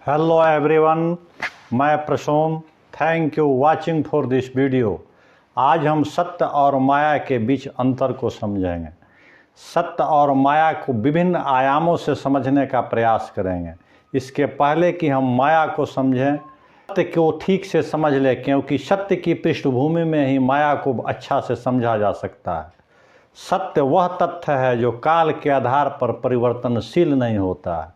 Hello everyone, मैं Prasoon. Thank you watching for this video. आज हम सत्य और माया के बीच अंतर को समझेंगे। सत्य और माया को विभिन्न आयामों से समझने का प्रयास करेंगे। इसके पहले कि हम माया को समझें, सत्य को ठीक से समझ लें, क्योंकि सत्य की पृष्ठभूमि में ही माया को अच्छा से समझा जा सकता है। सत्य वह तथ्य है जो काल के आधार पर परिवर्तनशील नहीं होता है।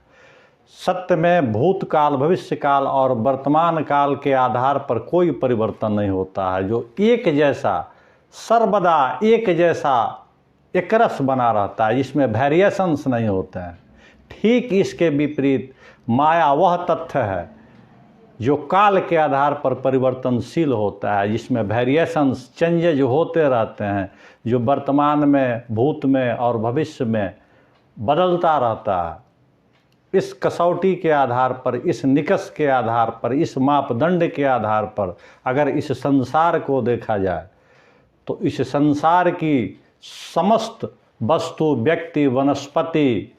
सत्य में भूतकाल, भविष्यकाल और वर्तमान काल के आधार पर कोई परिवर्तन नहीं होता है, जो एक जैसा, सर्वदा एक जैसा एकरस बना रहता है, जिसमें वेरिएशंस नहीं होते हैं। ठीक इसके विपरीत माया वह तथ्य है जो काल के आधार पर परिवर्तनशील होता है, जिसमें वेरिएशंस, चेंजेज होते रहते हैं, जो वर्तमान में, भूत में और भविष्य में बदलता रहता है। इस कसौटी के आधार पर, इस निकष के आधार पर, इस मापदंड के आधार पर अगर इस संसार को देखा जाए तो इस संसार की समस्त वस्तु, व्यक्ति, वनस्पति,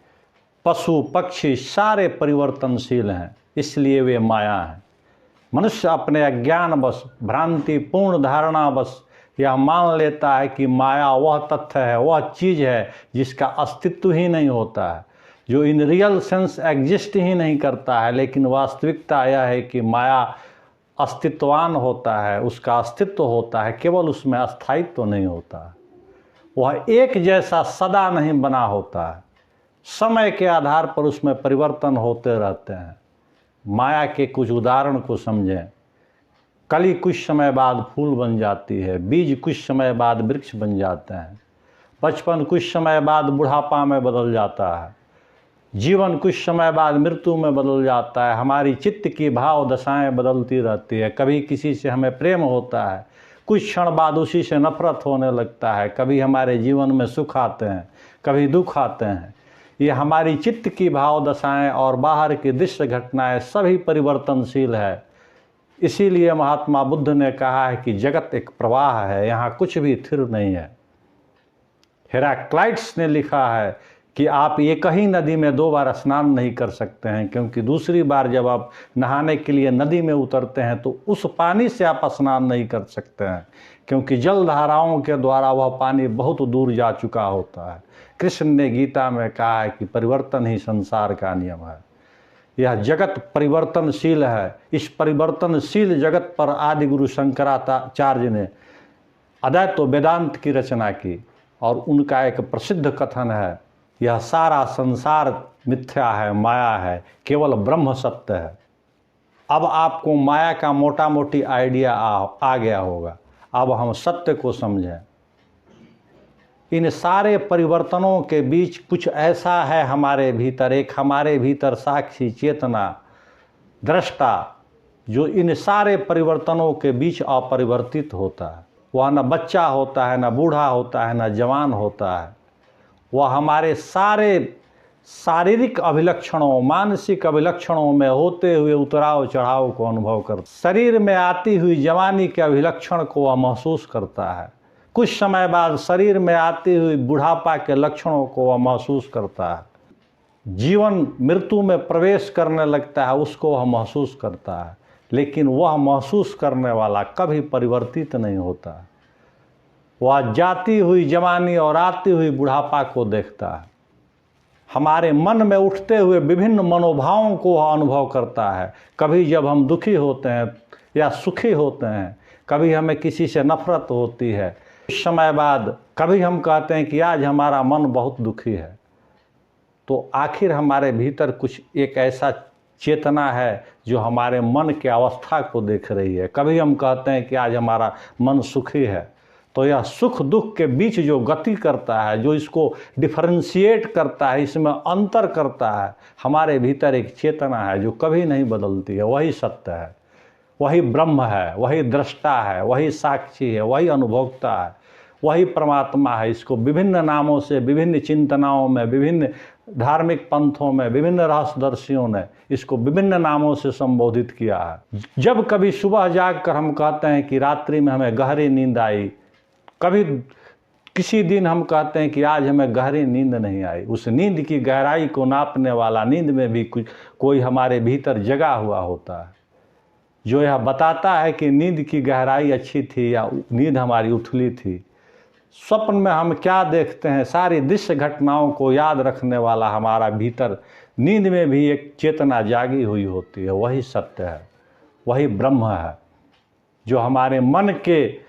पशु, पक्षी सारे परिवर्तनशील हैं, इसलिए वे माया हैं। मनुष्य अपने अज्ञानवश, भ्रांतिपूर्ण धारणावश यह मान लेता है कि माया वह तथ्य है, वह चीज़ है जिसका अस्तित्व ही नहीं होता है, जो इन रियल सेंस एग्जिस्ट ही नहीं करता है। लेकिन वास्तविकता यह है कि माया अस्तित्वान होता है, उसका अस्तित्व होता है, केवल उसमें अस्थायित्व तो नहीं होता है। वह एक जैसा सदा नहीं बना होता है, समय के आधार पर उसमें परिवर्तन होते रहते हैं। माया के कुछ उदाहरण को समझें। कली कुछ समय बाद फूल बन जाती है, बीज कुछ समय बाद वृक्ष बन जाते हैं, बचपन कुछ समय बाद बुढ़ापा में बदल जाता है, जीवन कुछ समय बाद मृत्यु में बदल जाता है। हमारी चित्त की भाव दशाएं बदलती रहती है। कभी किसी से हमें प्रेम होता है, कुछ क्षण बाद उसी से नफरत होने लगता है। कभी हमारे जीवन में सुख आते हैं, कभी दुख आते हैं। ये हमारी चित्त की भाव दशाएं और बाहर की दृश्य घटनाएं सभी परिवर्तनशील है। इसीलिए महात्मा बुद्ध ने कहा है कि जगत एक प्रवाह है, यहाँ कुछ भी स्थिर नहीं है। हेराक्लाइट्स ने लिखा है कि आप एक ही नदी में 2 बार स्नान नहीं कर सकते हैं, क्योंकि दूसरी बार जब आप नहाने के लिए नदी में उतरते हैं तो उस पानी से आप स्नान नहीं कर सकते हैं, क्योंकि जल धाराओं के द्वारा वह पानी बहुत दूर जा चुका होता है। कृष्ण ने गीता में कहा है कि परिवर्तन ही संसार का नियम है। यह जगत परिवर्तनशील है। इस परिवर्तनशील जगत पर आदि गुरु शंकराचार्य ने अद्वैत वेदांत की रचना की, और उनका एक प्रसिद्ध कथन है, यह सारा संसार मिथ्या है, माया है, केवल ब्रह्म सत्य है। अब आपको माया का मोटा मोटी आइडिया आ गया होगा। अब हम सत्य को समझें। इन सारे परिवर्तनों के बीच कुछ ऐसा है हमारे भीतर, एक हमारे भीतर साक्षी, चेतना, दृष्टा, जो इन सारे परिवर्तनों के बीच अपरिवर्तित होता है। वह न बच्चा होता है, न बूढ़ा होता है, न जवान होता है। वह हमारे सारे शारीरिक अभिलक्षणों, मानसिक अभिलक्षणों में होते हुए उतराव चढ़ाव को अनुभव करता है। शरीर में आती हुई जवानी के अभिलक्षण को वह महसूस करता है। कुछ समय बाद शरीर में आती हुई बुढ़ापा के लक्षणों को वह महसूस करता है। जीवन मृत्यु में प्रवेश करने लगता है, उसको वह महसूस करता है। लेकिन वह महसूस करने वाला कभी परिवर्तित नहीं होता। वह जाती हुई जवानी और आती हुई बुढ़ापा को देखता है। हमारे मन में उठते हुए विभिन्न मनोभावों को वह अनुभव करता है। कभी जब हम दुखी होते हैं या सुखी होते हैं, कभी हमें किसी से नफरत होती है। कुछ समय बाद कभी हम कहते हैं कि आज हमारा मन बहुत दुखी है। तो आखिर हमारे भीतर कुछ एक ऐसा चेतना है जो हमारे मन की अवस्था को देख रही है। कभी हम कहते हैं कि आज हमारा मन सुखी है। तो यह सुख दुख के बीच जो गति करता है, जो इसको डिफरेंशिएट करता है, इसमें अंतर करता है, हमारे भीतर एक चेतना है जो कभी नहीं बदलती है। वही सत्य है, वही ब्रह्म है, वही दृष्टा है, वही साक्षी है, वही अनुभोक्ता है, वही परमात्मा है। इसको विभिन्न नामों से, विभिन्न चिंतनाओं में, विभिन्न धार्मिक पंथों में, विभिन्न रहस्यदर्शियों ने इसको विभिन्न नामों से संबोधित किया है। जब कभी सुबह जाग कर हम कहते हैं कि रात्रि में हमें गहरी नींद आई, कभी किसी दिन हम कहते हैं कि आज हमें गहरी नींद नहीं आई, उस नींद की गहराई को नापने वाला नींद में भी कोई हमारे भीतर जगा हुआ होता है, जो यह बताता है कि नींद की गहराई अच्छी थी या नींद हमारी उथली थी। स्वप्न में हम क्या देखते हैं, सारी दृश्य घटनाओं को याद रखने वाला हमारा भीतर नींद में भी एक चेतना जागी हुई होती है। वही सत्य है, वही ब्रह्म है, जो हमारे मन के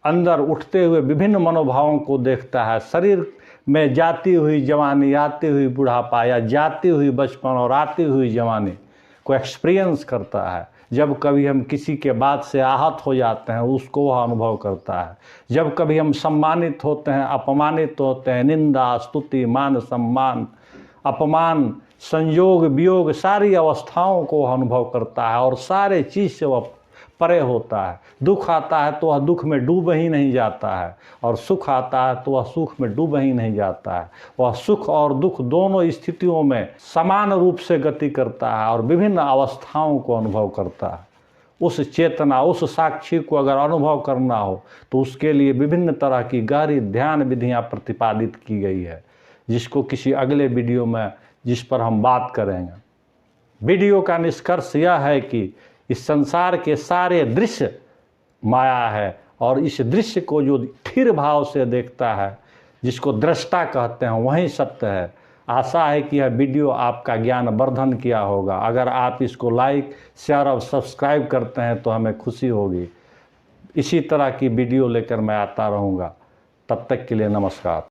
अंदर उठते हुए विभिन्न मनोभावों को देखता है। शरीर में जाती हुई जवानी, आती हुई बुढ़ापा, या जाती हुई बचपन और आती हुई जवानी को एक्सपीरियंस करता है। जब कभी हम किसी के बात से आहत हो जाते हैं, उसको वह अनुभव करता है। जब कभी हम सम्मानित होते हैं, अपमानित होते हैं, निंदा, स्तुति, मान सम्मान, अपमान, संयोग, वियोग, सारी अवस्थाओं को वह अनुभव करता है और सारे चीज़ से वह परे होता है। दुख आता है तो वह दुख में डूब ही नहीं जाता है, और सुख आता है तो वह सुख में डूब ही नहीं जाता है। वह सुख और दुख दोनों स्थितियों में समान रूप से गति करता है और विभिन्न अवस्थाओं को अनुभव करता है। उस चेतना, उस साक्षी को अगर अनुभव करना हो तो उसके लिए विभिन्न तरह की गहरी ध्यान विधियाँ प्रतिपादित की गई है, जिसको किसी अगले वीडियो में जिस पर हम बात करेंगे। वीडियो का निष्कर्ष यह है कि इस संसार के सारे दृश्य माया है, और इस दृश्य को जो स्थिर भाव से देखता है, जिसको दृष्टा कहते हैं, वही सत्य है। आशा है कि यह वीडियो आपका ज्ञान वर्धन किया होगा। अगर आप इसको लाइक, शेयर और सब्सक्राइब करते हैं तो हमें खुशी होगी। इसी तरह की वीडियो लेकर मैं आता रहूँगा। तब तक के लिए नमस्कार।